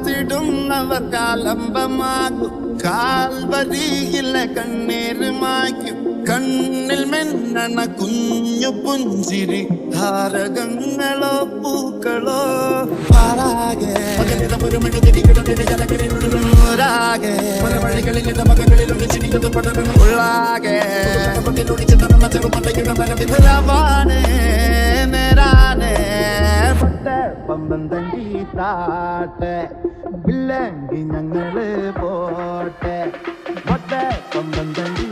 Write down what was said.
കാത്തിടുന്നവർ കാലംബമാകും കാൽവരിയിലെ കണ്ണീരുമാക്കും കണ്ണിൽ മെന്നണ കുഞ്ഞു പുഞ്ചിരി താരകങ്ങളോ പൂക്കളോ പാരാകെ ഉള്ളാകെ നേരാനെ പമ്പം തണ്ടി താട്ടെ ഇല്ലെങ്കിൽ ഞങ്ങള് പോട്ടെ പമ്പം തണ്ടി